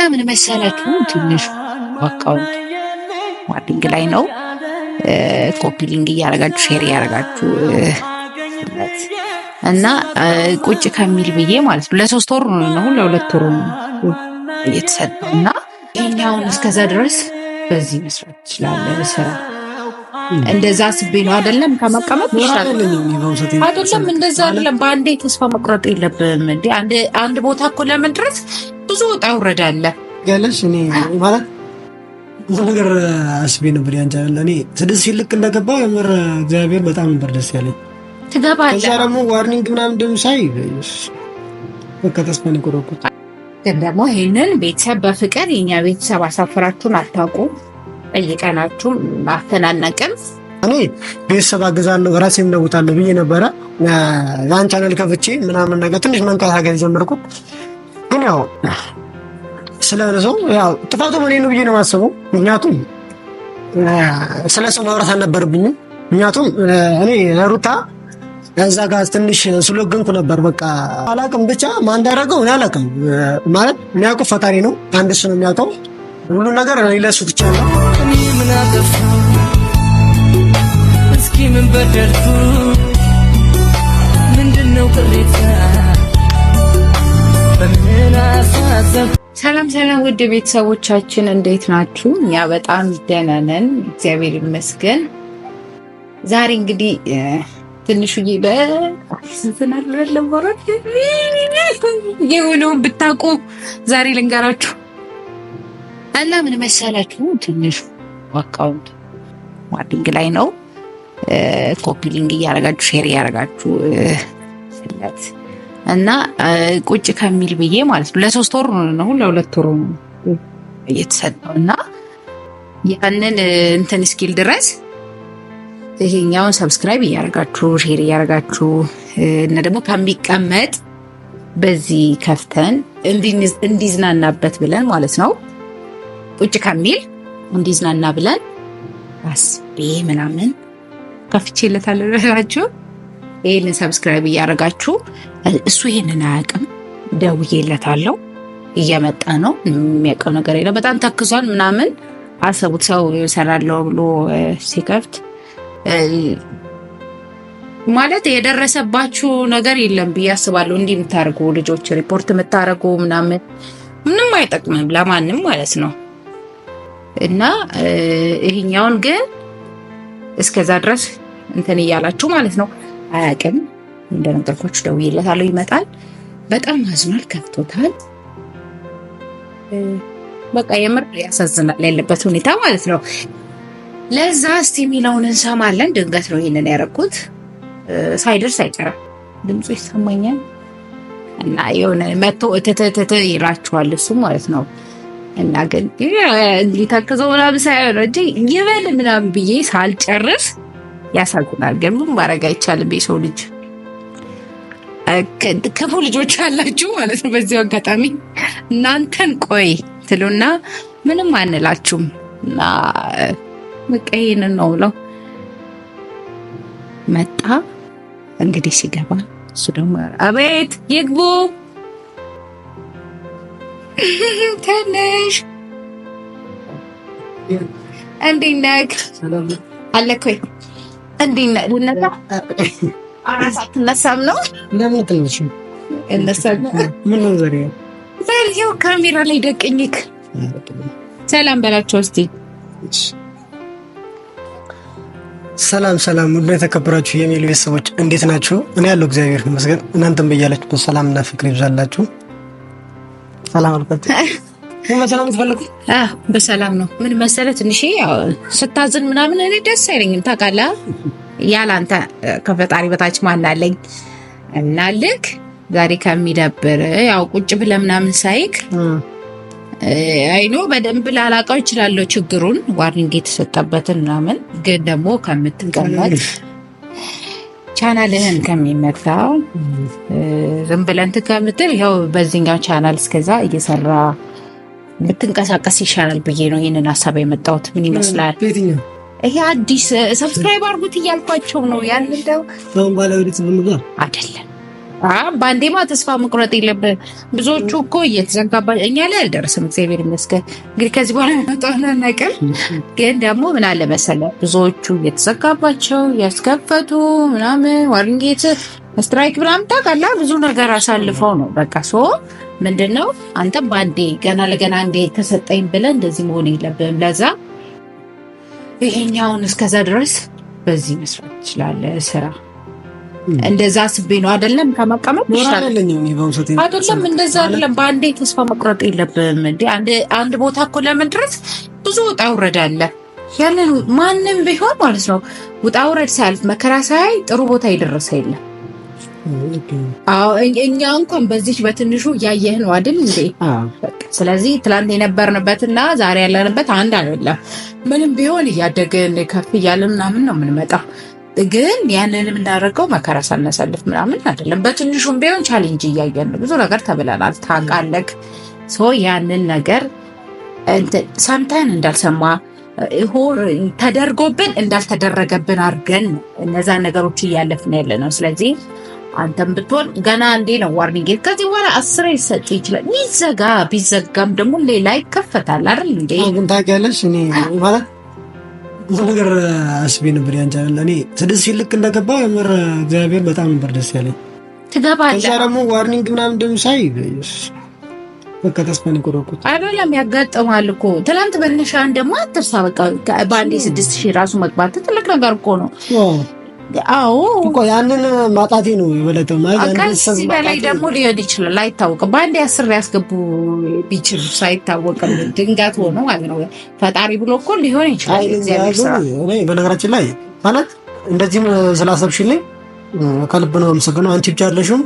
ምን መሰላችሁ ትንሽ አካውንት ዋርዲንግ ላይ ነው። ኮፒ ሊንክ እያደረጋችሁ ሼር እያደረጋችሁ እና ቁጭ ከሚል ብዬ ማለት ነው። ለ3 ወር ነው ለ2 ወር እየተሰጠው እና ይሄኛውን እስከዛ ድረስ በዚህ መስራት ይችላል። ስራ እንደዛ አስቤ ነው አይደለም። ከመቀመጥ ይሻላል አይደለም። እንደዛ አይደለም። በአንዴ ተስፋ መቁረጥ የለብም እንዴ። አንድ ቦታ እኮ ለመድረስ ብዙ ወጣ ውረድ አለ ያለሽ። እኔ ማለት ብዙ ነገር አስቤ ነበር። ያንቻለ እኔ 6 ሺህ ልክ እንደገባው የምር እግዚአብሔር በጣም ነበር ደስ ያለኝ። ትገባለህ። ከዛ ደግሞ ዋርኒንግ ምናምን እንደምሳይ በቃ ተስፋ ነው ቆረጥኩት። ግን ደግሞ ይሄንን ቤተሰብ በፍቅር የኛ ቤተሰብ አሳፍራችሁን አታውቁም። ጠይቀናችሁም አተናነቅም። እኔ ቤተሰብ አገዛለሁ ራሴም ለውጣለሁ ብዬ ነበረ ያን ቻናል ከፍቼ ምናምን ነገር ትንሽ መንቀሳቀስ ጀመርኩት። ግን ያው ስለሰው ያው ጥፋቱ ምን ነው ብዬ ነው የማስበው። ምክንያቱም ስለሰው ማውራት አልነበረብኝም። ምክንያቱም እኔ ሩታ እዛ ጋር ትንሽ ስለገንኩ ነበር። በቃ አላውቅም፣ ብቻ ማን እንዳደረገው እኔ አላውቅም። ማለት የሚያውቀው ፈጣሪ ነው፣ አንድ እሱ ነው የሚያውቀው ሁሉ ነገር። እኔ ለሱ ትቻለሁ። እኔ ምን አጠፋሁ? እስኪ ምን በደልኩ? ምንድነው ቅሬታ? በምን አሳዘብ? ሰላም ውድ ቤተሰቦቻችን እንዴት ናችሁ? እኛ በጣም ደህና ነን፣ እግዚአብሔር ይመስገን። ዛሬ እንግዲህ ትንሽዬ በስንፍናል ለለበራት የሆነውን ብታውቁ ዛሬ ልንገራችሁ። እና ምን መሰላችሁ ትንሽ አካውንት ዋርዲንግ ላይ ነው። ኮፒ ሊንክ እያደረጋችሁ ሼር እያደረጋችሁ ስለት እና ቁጭ ከሚል ብዬ ማለት ነው። ለ3 ወር ነው ለ2 ወር እየተሰጠው እና ያንን እንትን ስኪል ድረስ ይሄኛውን ሰብስክራይብ እያደረጋችሁ ሼር እያደረጋችሁ እና ደግሞ ከሚቀመጥ በዚህ ከፍተን እንዲዝናናበት ብለን ማለት ነው። ቁጭ ከሚል እንዲዝናና ብለን አስቤ ምናምን ከፍቼለታለሁ እላችሁ። ይሄንን ሰብስክራይብ እያደረጋችሁ እሱ ይሄንን አያውቅም፣ ደውዬለታለሁ። እየመጣ ነው፣ የሚያውቀው ነገር የለም። በጣም ተክዟል ምናምን። አሰቡት፣ ሰው ይሰራለው ብሎ ሲከፍት ማለት የደረሰባችሁ ነገር የለም ብዬ አስባለሁ። እንዲህ የምታደርጉ ልጆች ሪፖርት የምታደርጉ ምናምን ምንም አይጠቅምም ለማንም ማለት ነው። እና ይሄኛውን ግን እስከዛ ድረስ እንትን እያላችሁ ማለት ነው። አያውቅም፣ እንደነገርኳችሁ ደውዬለታለሁ፣ ይመጣል። በጣም አዝኗል፣ ከፍቶታል። በቃ የምር ያሳዝናል ያለበት ሁኔታ ማለት ነው። ለዛ እስቲ የሚለውን እንሰማለን። ድንገት ነው ይሄንን ያደረኩት፣ ሳይደርስ አይቀርም ድምፁ ይሰማኛል። እና የሆነ መቶ እተተተ ይላችኋል እሱ ማለት ነው። እና ግን እንግዲህ ታከዘው ምናምን ሳይሆን እንጂ ይበል ምናምን ብዬ ሳልጨርስ ያሳዝናል። ግን ምን ማድረግ አይቻልም። የሰው ልጅ ክፉ ልጆች አላችሁ ማለት ነው። በዚህ አጋጣሚ እናንተን ቆይ ትሉና ምንም አንላችሁም። እና በቃ ይሄንን ነው ብለው መጣ። እንግዲህ ሲገባ እሱ ደግሞ አቤት ይግቡ ትንሽ እንዴት ነህ አለክ ወይ እንዴት ነህ ቡነታ አራሳት ነሳም ነው ለምን ትንሽ እነሳም ምን ነው ዛሬው ካሜራ ላይ ደቅኝክ ሰላም በላቸው እስቲ። ሰላም ውድ የተከበራችሁ የሚሉ ቤተሰቦች እንዴት ናችሁ? እኔ ያለው እግዚአብሔር ይመስገን። እናንተም በያላችሁበት በሰላምና ፍቅር ይብዛላችሁ። ሰላም አልኳችሁ። በሰላም ትፈልጉ? በሰላም ነው። ምን መሰለህ ትንሽ ስታዝን ምናምን እኔ ደስ አይለኝም ታውቃለህ። ያላንተ ከፈጣሪ በታች ማን አለኝ? እና ልክ ዛሬ ከሚደብር ያው ቁጭ ብለህ ምናምን ሳይክ አይኖ በደንብ ላላውቀው እችላለሁ ችግሩን ዋርኒንግ የተሰጠበትን ምናምን። ግን ደግሞ ከምትቀመጥ ቻናልህን ከሚመታው ዝም ብለን ከምትል ያው በዚህኛው ቻናል እስከዛ እየሰራ ብትንቀሳቀስ ይሻላል ብዬ ነው ይሄንን ሀሳብ የመጣሁት። ምን ይመስላል? ይሄ አዲስ ሰብስክራይብ አድርጉት እያልኳቸው ነው። ያንደው ታውን ባለውዲት ምን ጋር አይደለም ባንዴማ ተስፋ መቁረጥ የለብን። ብዙዎቹ እኮ እየተዘጋባ እኛ ላይ አልደረስም፣ እግዚአብሔር ይመስገን። እንግዲህ ከዚህ በኋላ መጣና ነገር ግን ደግሞ ምን አለ መሰለህ ብዙዎቹ እየተዘጋባቸው ያስከፈቱ ምናምን ዋርንጌት ስትራይክ ምናምን ታውቃለህ፣ ብዙ ነገር አሳልፈው ነው በቃ ምንድነው አንተም ባንዴ ገና ለገና እንዴ ተሰጠኝ ብለህ እንደዚህ መሆን የለብህም። ለዛ ይሄኛውን እስከዛ ድረስ በዚህ መስራት ትችላለህ ስራ እንደዛ አስቤ ነው አይደለም። ከመቀመጥ አይደለም እንደዛ አይደለም። በአንዴ ተስፋ መቁረጥ የለብህም እንዴ። አንድ ቦታ እኮ ለመድረስ ብዙ ውጣ ውረድ አለ። ያንን ማንም ቢሆን ማለት ነው ውጣ ውረድ ሳያልፍ መከራ ሳያይ ጥሩ ቦታ የደረሰ የለም። እኛ እንኳን በዚህ በትንሹ እያየህ ነው አይደል እንዴ? ስለዚህ ትላንት የነበርንበትና ዛሬ ያለንበት አንድ አይደለም። ምንም ቢሆን እያደግን ከፍ እያልን ምናምን ነው የምንመጣው። ግን ያንን የምናደርገው መከራ ሳናሳልፍ ምናምን አይደለም። በትንሹም ቢሆን ቻሌንጅ እያየን ነው። ብዙ ነገር ተብለናል ታውቃለህ። ያንን ነገር ሰምተን እንዳልሰማ ተደርጎብን እንዳልተደረገብን አድርገን እነዛን ነገሮች እያለፍን ያለ ነው። ስለዚህ አንተም ብትሆን ገና እንዴ ነው ዋርኒንግ ከዚህ በኋላ 10 ይሰጥ ይችላል። ቢዘጋም ደግሞ ሌላ ይከፈታል አይደል እንዴ? ግን ታውቂያለሽ እኔ ማለት ብዙ ነገር አስቤ ነበር። ያንቻለ እኔ 6 ልክ እንደገባው የምር እግዚአብሔር በጣም ነበር ደስ ያለኝ። ትገባለህ። ከዛ ደግሞ ዋርኒንግ ምናምን እንደምሳይ በቃ ተስፋ ነው ቆረጥኩት። አይደለም ያጋጥማል እኮ ትላንት በነሻን ደግሞ አትርሳ። በቃ በአንዴ 6000 ራሱ መግባት ትልቅ ነገር እኮ ነው። እኮ ያንን ማጣቴ ነው የበለጠው ማለት ከዚህ በላይ ደግሞ ሊሆን ይችላል አይታወቅም። በአንዴ 10 ያስገቡ ቢችል ሳይታወቅም ድንጋት ሆኖ ማለት ነው። ፈጣሪ ብሎ እኮ ሊሆን ይችላል። እኔ በነገራችን ላይ ማለት እንደዚህም ስላሰብሽልኝ ከልብ ነው የምሰግነው። አንቺ ብቻ አይደለሽም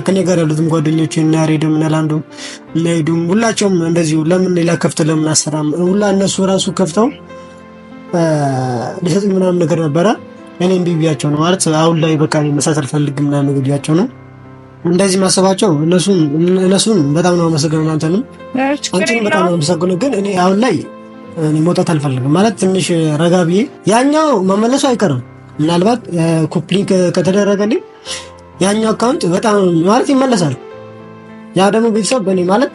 ከኔ ጋር ያሉትም ጓደኞቼ እና ያሬድም እና ላንዱም እና ሄዱም ሁላቸውም እንደዚሁ ለምን ሌላ ከፍተህ ለምን አሰራም ሁላ እነሱ ራሱ ከፍተው ሊሰጡኝ ምናምን ነገር ነበረ። እኔም ቢቢያቸው ነው ማለት አሁን ላይ በቃ መስራት አልፈልግም ምናምን ቢቢያቸው ነው እንደዚህ ማሰባቸው። እነሱን በጣም ነው የማመሰግነው። አንተንም በጣም ነው የማመሰግነው። ግን እኔ አሁን ላይ መውጣት አልፈልግም ማለት ትንሽ ረጋ ብዬ ያኛው መመለሱ አይቀርም። ምናልባት ኮፕሊንግ ከተደረገልኝ ያኛው አካውንት በጣም ማለት ይመለሳል። ያ ደግሞ ቤተሰብ በእኔ ማለት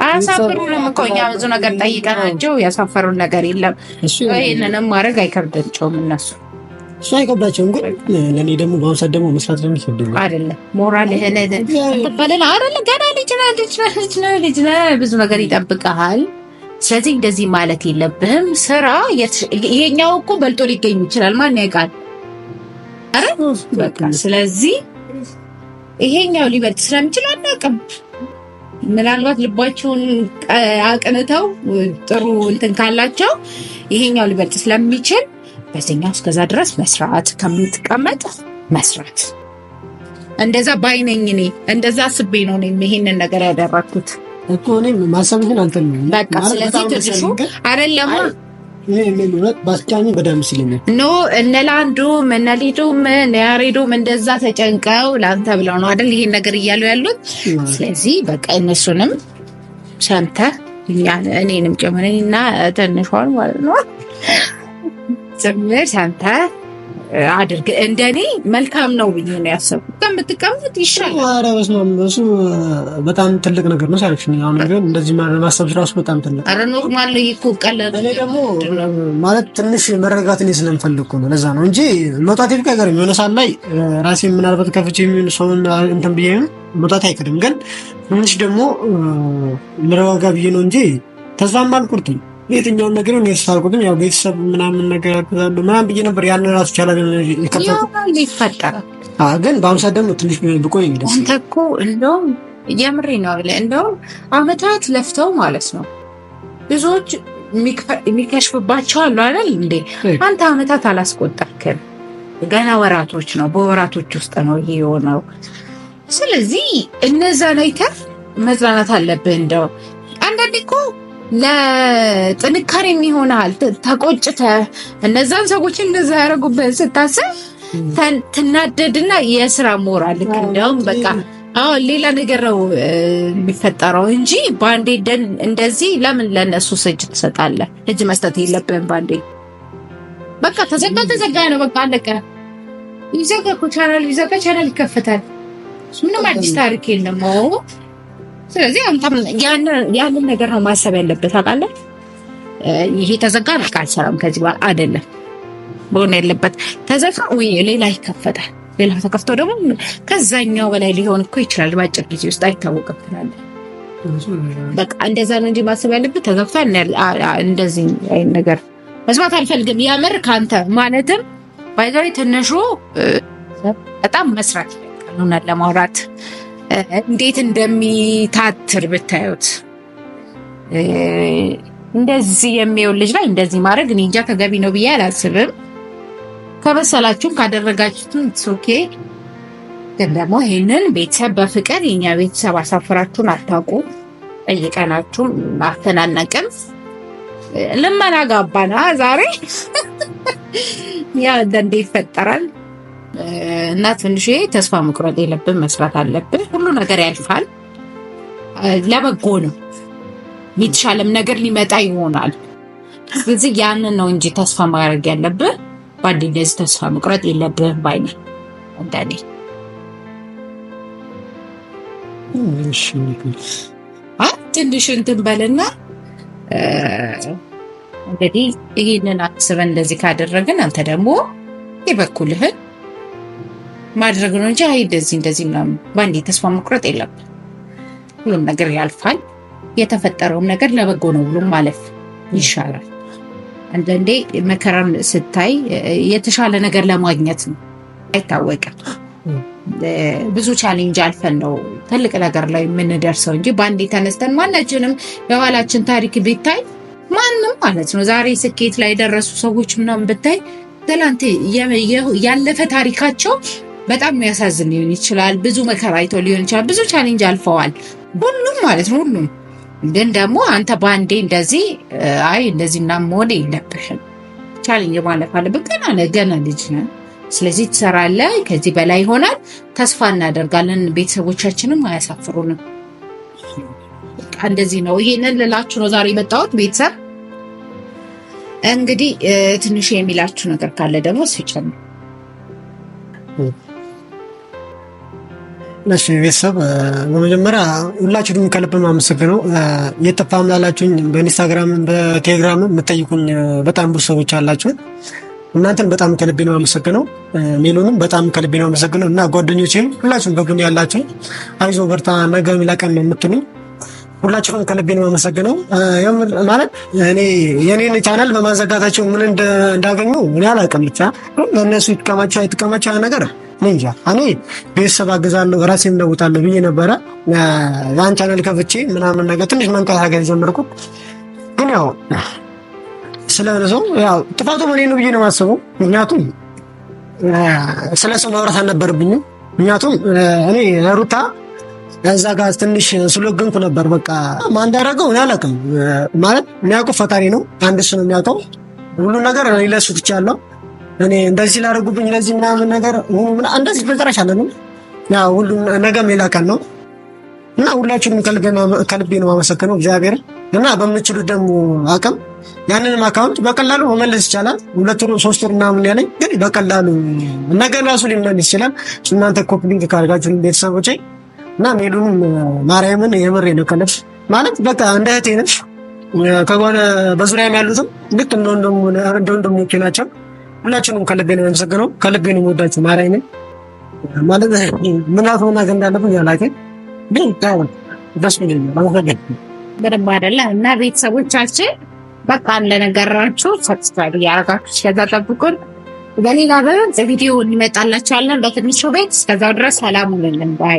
አያሳፍሩንም እኮ እኛ ብዙ ነገር ጠይቀናቸው ያሳፈሩን ነገር የለም። ይህንንም ማድረግ አይከብዳቸውም እነሱ እሱ አይከብዳቸውም። ግን ለእኔ ደግሞ በአሁኑ ሰዓት ደግሞ መስራት ደግሞ ይከብደኛል። አይደለም ሞራልህን ትበልና አይደለም ገና ልጅ ነህ ብዙ ነገር ይጠብቀሃል። ስለዚህ እንደዚህ ማለት የለብህም። ስራ ይሄኛው እኮ በልጦ ሊገኝ ይችላል። ማን ያውቃል? አረ በቃ ስለዚህ ይሄኛው ሊበልጥ ስለሚችል አናውቅም። ምናልባት ልባቸውን አቅንተው ጥሩ እንትን ካላቸው ይሄኛው ሊበልጥ ስለሚችል በዚህኛው እስከዛ ድረስ መስራት ከምትቀመጥ መስራት እንደዛ ባይነኝ። እኔ እንደዛ አስቤ ነው ይሄንን ነገር ያደረኩት እኮ እኔ ማሰብህን አንተ ነው በቃ። ስለዚህ ትንሹ አይደለም ባስቻኝ በደም ሲለኝ ኖ እነ ላንዱም እነ ሊዱም እነ ያሬዱም እንደዛ ተጨንቀው ላንተ ብለው ነው አይደል ይሄን ነገር እያሉ ያሉት። ስለዚህ በቃ እነሱንም ሰምተህ እኔንም ጨምረኝና ትንሿን ማለት ነው ጭምር ሰምተህ አድርግ። እንደኔ መልካም ነው ብዬ ነው ያሰብኩት። ከምትቀመጥ ይሻላል። ኧረ በስመ አብ እሱ በጣም ትልቅ ነገር ነው ሳልክሽ ነው። አሁን ግን እንደዚህ ማሰብ ራሱ በጣም ትልቅ። ኧረ ኖርማል ነው እኮ ቀላል። እኔ ደግሞ ማለት ትንሽ መረጋጋትን ስለምፈልግ ነው። ለዛ ነው እንጂ መውጣት አይቀርም። የሆነ ሰዓት ላይ ራሴን ምናልባት ከፍቼ የሚሆን ሰውን እንትን ብዬ መውጣት አይቀርም። ግን ትንሽ ደግሞ መረጋጋ ብዬ ነው እንጂ ተስፋም አልቆርጥም። የትኛውን ነገር ነው ያስታውቁትም ያው ቤተሰብ ምናምን ነገር ያደርጋሉ ምናምን ብዬ ነበር። ያን ራሱ ቻላል ይፈጠራል። ግን በአሁኑ ሰዓት ደግሞ ትንሽ ብቆይ እንግዲህ አንተ እኮ እንደውም የምሬ ነው አለ እንደውም አመታት ለፍተው ማለት ነው ብዙዎች የሚከሽፍባቸው አሉ አይደል እንዴ? አንተ አመታት አላስቆጠርክም። ገና ወራቶች ነው። በወራቶች ውስጥ ነው ይሄ የሆነው። ስለዚህ እነዛን አይተህ መጽናናት አለብህ። እንደው አንዳንዴ እኮ ለጥንካሬ የሚሆናል ተቆጭተህ እነዛን ሰዎች እንደዛ ያደረጉበት ስታስብ ትናደድና የስራ ሞራል እንደውም በቃ አሁን ሌላ ነገር ነው የሚፈጠረው እንጂ ባንዴ እንደዚህ ለምን ለነሱ እጅ ትሰጣለህ? እጅ መስጠት የለብህም ባንዴ። በቃ ተዘጋ ነው በቃ አለቀ። ይዘጋ እኮ ቻናል ይከፈታል። ምንም አዲስ ታሪክ የለም። ስለዚህ አንተም ያንን ነገር ነው ማሰብ ያለበት ታውቃለህ። ይሄ ተዘጋ በቃ አልሰራም ከዚህ በኋላ አይደለም በሆነ ያለበት ተዘጋ ወይ ሌላ ይከፈታል። ሌላ ተከፍቶ ደግሞ ከዛኛው በላይ ሊሆን እኮ ይችላል በአጭር ጊዜ ውስጥ አይታወቅም ትላለህ። በቃ እንደዛ ነው እንጂ ማሰብ ያለበት ተዘግቷል እንደዚህ አይነት ነገር መስማት አልፈልግም። ያምር ካንተ ማለትም ባይዘይ ትንሹ በጣም መስራት ይፈልጋል ለማውራት እንዴት እንደሚታትር ብታዩት። እንደዚህ የሚውል ልጅ ላይ እንደዚህ ማድረግ እኔ እንጃ ተገቢ ነው ብዬ አላስብም። ከበሰላችሁም ካደረጋችሁም ኦኬ። ግን ደግሞ ይሄንን ቤተሰብ በፍቅር የኛ ቤተሰብ አሳፍራችሁን አታውቁ። ጠይቀናችሁም አተናነቅም ልመና ጋባና ዛሬ ያ እንደንዴ ይፈጠራል። እና ትንሽ ተስፋ መቁረጥ የለብን፣ መስራት አለብን። ሁሉ ነገር ያልፋል፣ ለበጎ ነው። የተሻለም ነገር ሊመጣ ይሆናል። ስለዚህ ያንን ነው እንጂ ተስፋ ማድረግ ያለብን። ባንዲዝ ተስፋ መቁረጥ የለብን ባይኔ እንደኔ። ትንሽ እንትን በልና እንግዲህ ይሄንን አስበን እንደዚህ ካደረግን አንተ ደግሞ የበኩልህን ማድረግ ነው እንጂ አይ እንደዚህ ምናምን ባንዴ ተስፋ መቁረጥ የለብን። ሁሉም ነገር ያልፋል። የተፈጠረውም ነገር ለበጎ ነው ብሎ ማለፍ ይሻላል። አንዳንዴ መከራን ስታይ የተሻለ ነገር ለማግኘት ነው አይታወቅም። ብዙ ቻሌንጅ አልፈን ነው ትልቅ ነገር ላይ የምንደርሰው እንጂ ባንዴ ተነስተን ማናችንም የኋላችን ታሪክ ቢታይ ማንም ማለት ነው ዛሬ ስኬት ላይ የደረሱ ሰዎች ምናምን ብታይ ትላንት ያለፈ ታሪካቸው በጣም የሚያሳዝን ሊሆን ይችላል። ብዙ መከራ አይተው ሊሆን ይችላል። ብዙ ቻሌንጅ አልፈዋል ሁሉም ማለት ነው ሁሉም። ግን ደግሞ አንተ ባንዴ እንደዚህ እንደዚህ ምናምን መሆን የለብህም። ቻሌንጅ ማለፍ አለብህ። ገና ልጅ ነህ። ስለዚህ ትሰራለህ። ከዚህ በላይ ይሆናል። ተስፋ እናደርጋለን። ቤተሰቦቻችንም አያሳፍሩንም። እንደዚህ ነው። ይሄንን ልላችሁ ነው ዛሬ የመጣሁት። ቤተሰብ እንግዲህ ትንሽ የሚላችሁ ነገር ካለ ደግሞ ስጨም እሺ ቤተሰብ በመጀመሪያ ሁላችሁንም ከልብ ማመሰግነው። የጠፋም ላላችሁኝ በኢንስታግራም በቴሌግራም የምትጠይቁኝ በጣም ብዙ ሰዎች አላችሁ። እናንተን በጣም ከልቤ ነው የማመሰግነው። ሜሎንም በጣም ከልቤ ነው የማመሰግነው እና ጓደኞቼም ሁላችሁም በጎን ያላችሁ አይዞ በርታ ነገ የሚላቀን ነው የምትሉኝ ሁላችሁም ከልቤ ነው የማመሰግነው። ማለት እኔ የኔን ቻናል በማዘጋታቸው ምን እንዳገኙ እኔ አላውቅም። ብቻ እነሱ ይጥቀማቸው ነገር እንጃ። እኔ ቤተሰብ አግዛለሁ ራሴን ለውጣለሁ ብዬ ነበረ ያን ቻናል ከፍቼ ምናምን ነገር ትንሽ መንቀሳቀስ ጀመርኩት። ግን ያው ስለነሰው ያው ጥፋቱ ምን ነው ብዬ ነው የማስበው። ምክንያቱም ስለሰው ማውራት አልነበረብኝም። ምክንያቱም እኔ ሩታ እዛ ጋር ትንሽ ስለገንኩ ነበር። በቃ ማን እንዳደረገው እኔ አላውቅም። ማለት የሚያውቀው ፈጣሪ ነው፣ አንድ እሱ ነው የሚያውቀው ሁሉ ነገር። እኔ ለሱ ትቻለሁ። እኔ እንደዚህ ላደረጉብኝ ለዚህ ምናምን ነገር እንደዚህ በጠራሽ አለ ነው ያው ሁሉ ነገር ሜላካል ነው እና ሁላችሁንም ከልቤ ነው የማመሰግነው እግዚአብሔር እና በምትችሉት ደግሞ አቅም ያንንም አካውንት በቀላሉ መመለስ ይቻላል። 2 ወር 3 ወር ምናምን ያለኝ ግን በቀላሉ ነገር ራሱ ሊመለስ ይችላል። እናንተ ኮፒሊንግ ካርጋችሁ ቤተሰቦቼ እና ሜሉንም ማርያምን የምሬ ነው ከነፍስ ማለት በቃ እንደ እህቴ ነሽ። ከጎነ በዙሪያም ያሉትም ልክ እንደወንድሞቼ ናቸው። ሁላችሁንም ከልቤ ነው የማመሰግነው። ከልቤ ነው የምወዳችሁ ማርያምን ማለት ምን አትሆና እንዳለብኝ ያላከኝ ግን ታው ደስ ይላል። በደንብ አይደለ እና ቤተሰቦቻችን በቃ እንደነገራችሁ ሰብስክራይብ ያደርጋችሁ እስከዛ ጠብቁን። በሌላ ቪዲዮ እንመጣላችኋለን በትንሹ ቤት። እስከዛው ድረስ ሰላም ሁኑልን ባይ